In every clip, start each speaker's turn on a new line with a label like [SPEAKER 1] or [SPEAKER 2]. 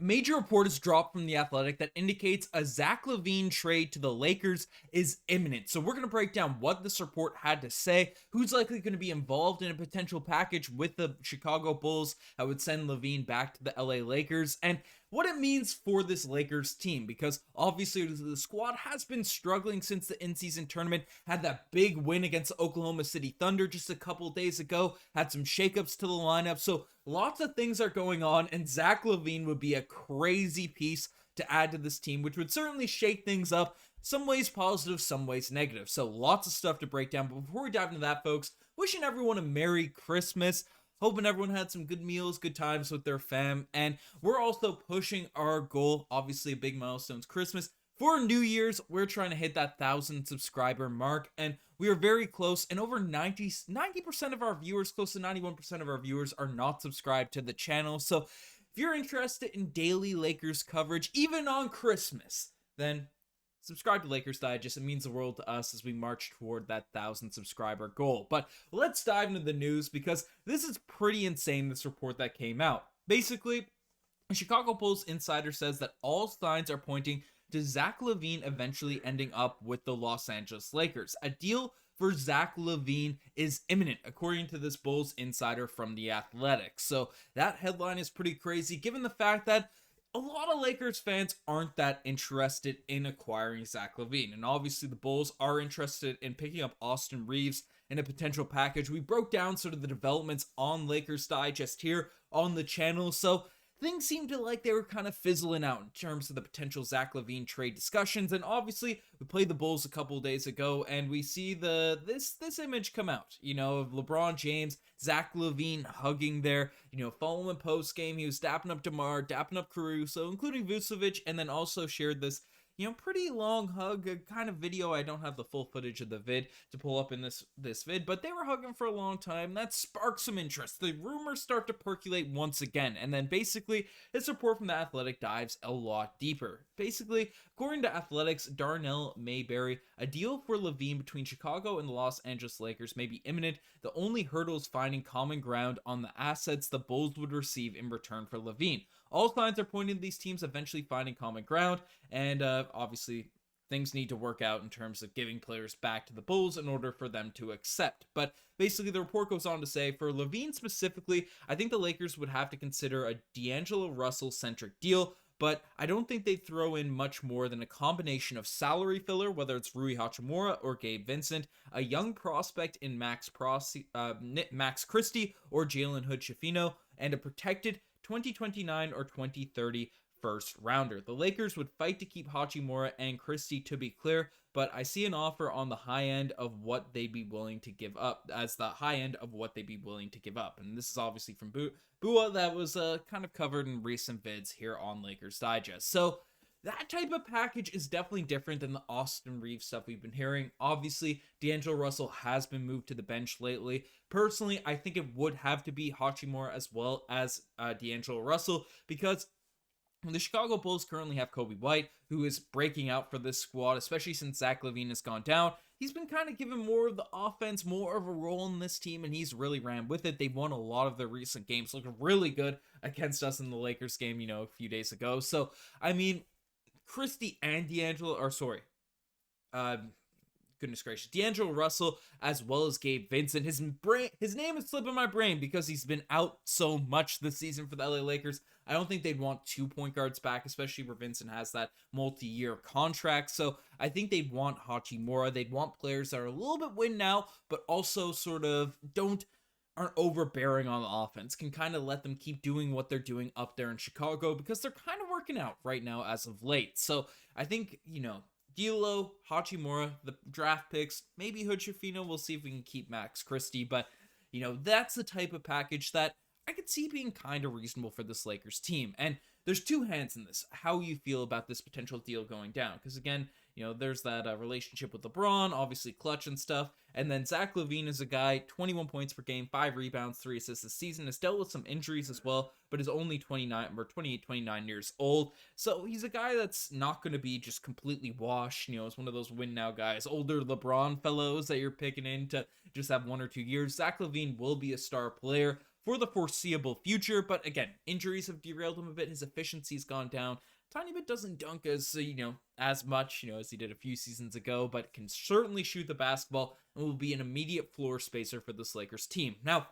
[SPEAKER 1] A major report has dropped from The Athletic that indicates a Zach LaVine trade to the Lakers is imminent. So we're going to break down what this report had to say, who's likely going to be involved in a potential package with the Chicago Bulls that would send LaVine back to the LA Lakers, and what it means for this Lakers team, because obviously the squad has been struggling since the in-season tournament, had that big win against the Oklahoma City Thunder just a couple days ago, had some shakeups to the lineup, so lots of things are going on, and Zach LaVine would be a crazy piece to add to this team, which would certainly shake things up, some ways positive, some ways negative, so lots of stuff to break down. But before we dive into that, folks, wishing everyone a Merry Christmas. Hoping everyone had some good meals, good times with their fam, and we're also pushing our goal, obviously a big milestone's Christmas. For New Year's, we're trying to hit that 1,000 subscriber mark, and we are very close, and over 90% of our viewers, close to 91% of our viewers, are not subscribed to the channel. So if you're interested in daily Lakers coverage, even on Christmas, then subscribe to Lakers Digest. It means the world to us as we march toward that 1,000 subscriber goal. But let's dive into the news, because this is pretty insane, this report that came out. Basically, a Chicago Bulls insider says that all signs are pointing to Zach LaVine eventually ending up with the Los Angeles Lakers. A deal for Zach LaVine is imminent, according to this Bulls insider from The Athletic. So that headline is pretty crazy, given the fact that a lot of Lakers fans aren't that interested in acquiring Zach LaVine, and obviously the Bulls are interested in picking up Austin Reaves in a potential package. We broke down sort of the developments on Lakers Digest here on the channel, so things seemed to like they were kind of fizzling out in terms of the potential Zach LaVine trade discussions. And obviously we played the Bulls a couple of days ago, and we see this image come out, of LeBron James, Zach LaVine hugging there, following post game. He was dapping up DeMar, dapping up Caruso, including Vucevic, and then also shared this pretty long hug, a kind of video. I don't have the full footage of the vid to pull up in this vid, but they were hugging for a long time. That sparked some interest. The rumors start to percolate once again, and then basically this report from The Athletic dives a lot deeper. Basically, according to Athletics, Darnell Mayberry, a deal for LaVine between Chicago and the Los Angeles Lakers may be imminent. The only hurdle is finding common ground on the assets the Bulls would receive in return for LaVine. All signs are pointing to these teams eventually finding common ground, and obviously things need to work out in terms of giving players back to the Bulls in order for them to accept. But basically the report goes on to say, for LaVine specifically, I think the Lakers would have to consider a D'Angelo Russell-centric deal, but I don't think they'd throw in much more than a combination of salary filler, whether it's Rui Hachimora or Gabe Vincent, a young prospect in Max Christie or Jalen Hood-Schifino, and a protected 2029 or 2030 first rounder. The Lakers would fight to keep Hachimura and Christie, to be clear, but I see an offer on the high end of what they'd be willing to give up, as the high end of what they'd be willing to give up. And this is obviously from Bua that was kind of covered in recent vids here on Lakers Digest. So that type of package is definitely different than the Austin Reaves stuff we've been hearing. Obviously, D'Angelo Russell has been moved to the bench lately. Personally, I think it would have to be Hachimura as well as D'Angelo Russell, because the Chicago Bulls currently have Kobe White, who is breaking out for this squad, especially since Zach LaVine has gone down. He's been kind of given more of the offense, more of a role in this team, and he's really ran with it. They've won a lot of their recent games, looking really good against us in the Lakers game, a few days ago. So, I mean, Christie and goodness gracious, D'Angelo Russell as well as Gabe Vincent. His name is slipping my brain because he's been out so much this season for the LA Lakers. I don't think they'd want 2 point guards back, especially where Vincent has that multi-year contract. So I think they'd want Hachimura. They'd want players that are a little bit win now, but also sort of aren't overbearing on the offense, can kind of let them keep doing what they're doing up there in Chicago, because they're kind of working out right now as of late. So I think, D'Lo, Hachimura, the draft picks, maybe Hood-Schifino, we'll see if we can keep Max Christie, but, that's the type of package that I could see being kind of reasonable for this Lakers team. And there's two hands in this, how you feel about this potential deal going down, because again, there's that relationship with LeBron, obviously clutch and stuff. And then Zach LaVine is a guy, 21 points per game, 5 rebounds, 3 assists this season, has dealt with some injuries as well, but is only 29 years old. So he's a guy that's not going to be just completely washed. It's one of those win now guys, older LeBron fellows that you're picking in to just have 1 or 2 years. Zach LaVine will be a star player for the foreseeable future. But again, injuries have derailed him a bit. His efficiency's gone down tiny bit. Doesn't dunk as as much as he did a few seasons ago, but can certainly shoot the basketball and will be an immediate floor spacer for this Lakers team. Now,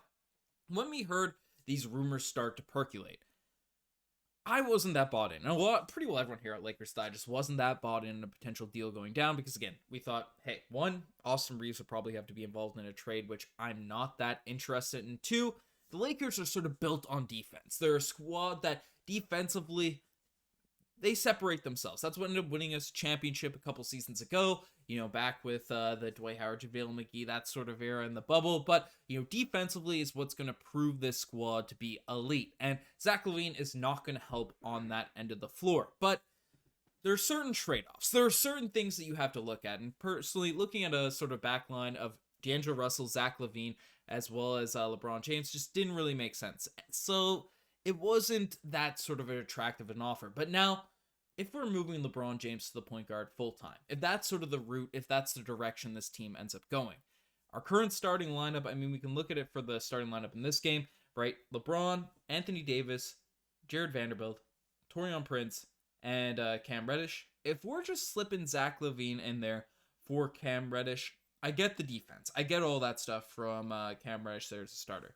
[SPEAKER 1] when we heard these rumors start to percolate, I wasn't that bought in. And pretty well everyone here at Lakers thought just wasn't that bought in a potential deal going down, because again, we thought, hey, one, Austin Reaves would probably have to be involved in a trade, which I'm not that interested in. Two, the Lakers are sort of built on defense. They're a squad that defensively, they separate themselves. That's what ended up winning us a championship a couple seasons ago, back with the Dwight Howard, JaVale McGee, that sort of era in the bubble. But, defensively is what's going to prove this squad to be elite. And Zach LaVine is not going to help on that end of the floor. But there are certain trade-offs. There are certain things that you have to look at. And personally, looking at a sort of backline of D'Angelo Russell, Zach LaVine, as well as LeBron James just didn't really make sense. So it wasn't that sort of an attractive an offer. But now, if we're moving LeBron James to the point guard full-time, if that's sort of the route, if that's the direction this team ends up going, our current starting lineup, I mean, we can look at it for the starting lineup in this game, right? LeBron, Anthony Davis, Jared Vanderbilt, Taurean Prince, and Cam Reddish. If we're just slipping Zach LaVine in there for Cam Reddish, I get the defense. I get all that stuff from Cam Reddish there as a starter.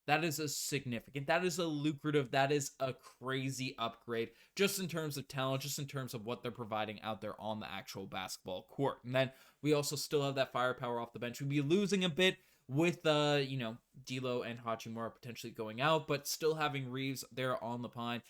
[SPEAKER 1] That is a significant, that is a lucrative, that is a crazy upgrade, just in terms of talent, just in terms of what they're providing out there on the actual basketball court. And then we also still have that firepower off the bench. We'd be losing a bit with, D'Lo and Hachimura potentially going out, but still having Reaves there on the pine,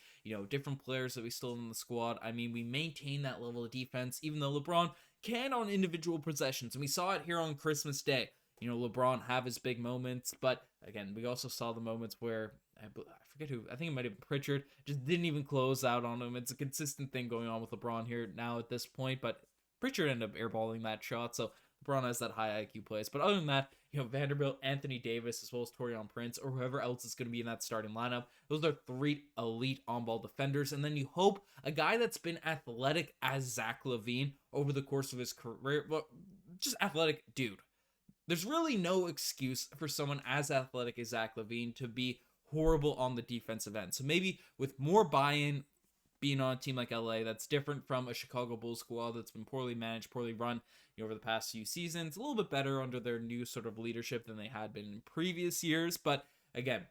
[SPEAKER 1] different players that we still have in the squad. I mean, we maintain that level of defense, even though LeBron can on individual possessions. And we saw it here on Christmas Day. LeBron have his big moments, but again, we also saw the moments where, I forget who, I think it might have been Pritchard, just didn't even close out on him. It's a consistent thing going on with LeBron here now at this point, but Pritchard ended up airballing that shot, so LeBron has that high IQ plays. But other than that, Vanderbilt, Anthony Davis, as well as Taurean Prince, or whoever else is going to be in that starting lineup, those are three elite on-ball defenders. And then you hope a guy that's been athletic as Zach LaVine over the course of his career, well, just athletic dude. There's really no excuse for someone as athletic as Zach LaVine to be horrible on the defensive end. So maybe with more buy-in, being on a team like LA, that's different from a Chicago Bulls squad that's been poorly managed, poorly run over the past few seasons. A little bit better under their new sort of leadership than they had been in previous years. But again,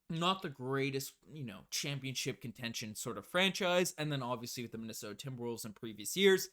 [SPEAKER 1] not the greatest, championship contention sort of franchise. And then obviously with the Minnesota Timberwolves in previous years,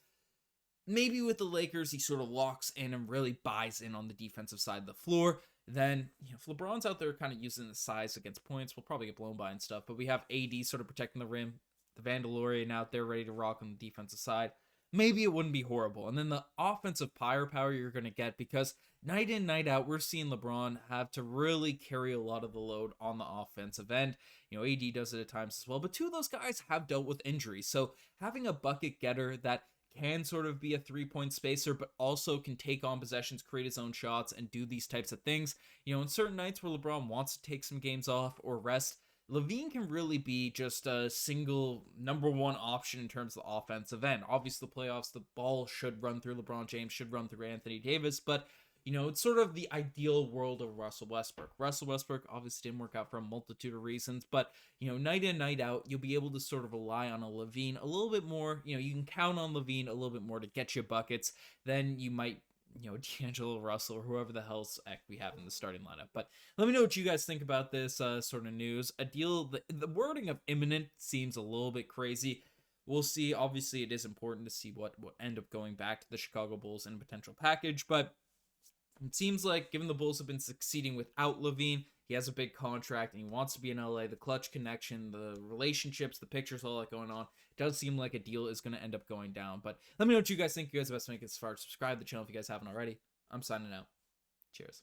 [SPEAKER 1] maybe with the Lakers, he sort of locks in and really buys in on the defensive side of the floor. Then, if LeBron's out there kind of using the size against points, we'll probably get blown by and stuff. But we have AD sort of protecting the rim, the Vandalorian out there ready to rock on the defensive side. Maybe it wouldn't be horrible. And then the offensive firepower you're going to get, because night in, night out, we're seeing LeBron have to really carry a lot of the load on the offensive end. AD does it at times as well. But two of those guys have dealt with injuries. So having a bucket getter that can sort of be a three-point spacer, but also can take on possessions, create his own shots, and do these types of things. In certain nights where LeBron wants to take some games off or rest, LaVine can really be just a single number one option in terms of the offensive end. Obviously, the playoffs, the ball should run through LeBron James, should run through Anthony Davis, but it's sort of the ideal world of Russell Westbrook. Russell Westbrook obviously didn't work out for a multitude of reasons, but, night in, night out, you'll be able to sort of rely on a LaVine a little bit more. You can count on LaVine a little bit more to get you buckets than you might, D'Angelo Russell or whoever the hell's we have in the starting lineup. But let me know what you guys think about this sort of news. A deal, the wording of imminent seems a little bit crazy. We'll see. Obviously, it is important to see what will end up going back to the Chicago Bulls in a potential package, but it seems like, given the Bulls have been succeeding without LaVine, he has a big contract and he wants to be in LA. The clutch connection, the relationships, the pictures, all that going on, it does seem like a deal is going to end up going down. But let me know what you guys think. You guys are best to make it as far as subscribe to the channel if you guys haven't already. I'm signing out. Cheers.